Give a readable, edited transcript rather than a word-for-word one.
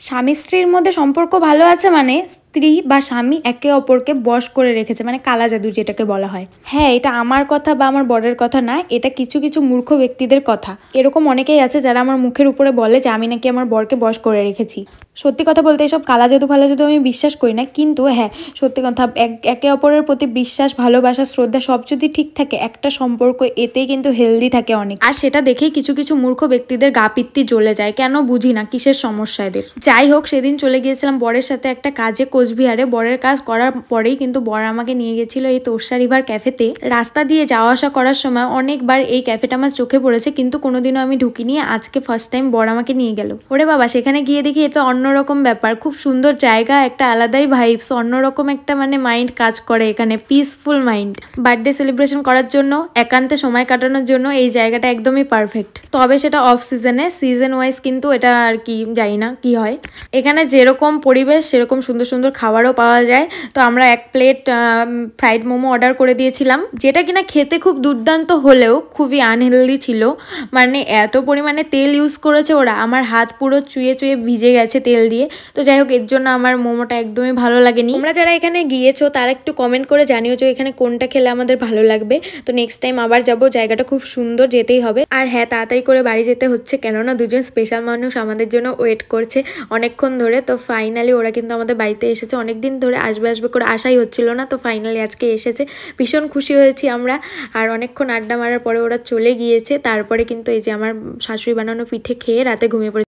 স্বামী স্ত্রীর মধ্যে সম্পর্ক ভালো আছে মানে স্ত্রী বা স্বামী একে অপরকে বশ করে রেখেছে, মানে কালা জাদু যেটাকে বলা হয়। হ্যাঁ, এটা আমার কথা বা আমার বরের কথা না, এটা কিছু কিছু মূর্খ ব্যক্তিদের কথা। এরকম অনেকেই আছে যারা আমার মুখের উপরে বলে যে আমি নাকি আমার বরকে বশ করে রেখেছি। সত্যি কথা বলতে এসব কালা জাদু ফালা জাদু আমি বিশ্বাস করি না, কিন্তু হ্যাঁ সত্যি কথা, একে অপরের প্রতি বিশ্বাস, ভালোবাসা, শ্রদ্ধা সব যদি ঠিক থাকে একটা সম্পর্ক এতেই কিন্তু হেলদি থাকে অনেক। আর সেটা দেখেই কিছু কিছু মূর্খ ব্যক্তিদের গা পিত্তি জ্বলে যায়, কেন বুঝি না কিসের সমস্যা এদের। যাই হোক, সেদিন চলে গিয়েছিলাম বরের সাথে একটা কাজে কোচবিহারে। বরের কাজ করার পরেই কিন্তু বর আমাকে নিয়ে গেছিল এই তোরসা রিভার ক্যাফেতে। রাস্তা দিয়ে যাওয়া আসা করার সময় অনেকবার এই ক্যাফেটা আমার চোখে পড়েছে, কিন্তু কোনোদিনও আমি ঢুকিনি। আজকে ফার্স্ট টাইম বর আমাকে নিয়ে গেল। ওরে বাবা, সেখানে গিয়ে দেখি এটা অন্যরকম ব্যাপার, খুব সুন্দর জায়গা, একটা আলাদাই ভাইবস, অন্যরকম একটা মানে মাইন্ড কাজ করে এখানে, পিসফুল মাইন্ড। বার্থডে সেলিব্রেশন করার জন্য, একান্তে সময় কাটানোর জন্য এই জায়গাটা একদমই পারফেক্ট। তবে সেটা অফ সিজনে, সিজন ওয়াইজ কিন্তু এটা আর কি জানি না কি হয়। এখানে যেরকম পরিবেশ সেরকম সুন্দর সুন্দর খাবারও পাওয়া যায়। তো আমরা 1 প্লেট ফ্রাইড মোমো অর্ডার করে দিয়েছিলাম, যেটা কিনা খেতে খুব দুর্দান্ত হলেও খুবই আনহেলদি ছিল। মানে এত পরিমাণে তেল ইউজ করেছে ওরা, আমার হাত পুরো চুয়ে চুয়ে ভিজে গেছে তেল দিয়ে। তো যাই হোক, এর জন্য আমার মোমোটা একদমই ভালো লাগেনি। তোমরা যারা এখানে গিয়েছো তারা একটু কমেন্ট করে জানিও যে এখানে কোনটা খেলে আমাদের ভালো লাগবে। তো নেক্সট টাইম আবার যাবো, জায়গাটা খুব সুন্দর, যেতেই হবে। আর হ্যাঁ, তাড়াতাড়ি করে বাড়ি যেতে হচ্ছে, কেননা দুজন স্পেশাল মানুষ আমাদের জন্য ওয়েট করছে অনেকক্ষণ ধরে। তো ফাইনালি ওরা কিন্তু আমাদের বাড়িতে এসেছে, অনেকদিন ধরে আসবে আসবে করে আশাই হচ্ছিল না, তো ফাইনালি আজকে এসেছে। ভীষণ খুশি হয়েছি আমরা। আর অনেকক্ষণ আড্ডা মারার পরে ওরা চলে গিয়েছে। তারপরে কিন্তু এই যে আমার শাশুড়ি বানানো পিঠে খেয়ে রাতে ঘুমিয়ে পড়েছে।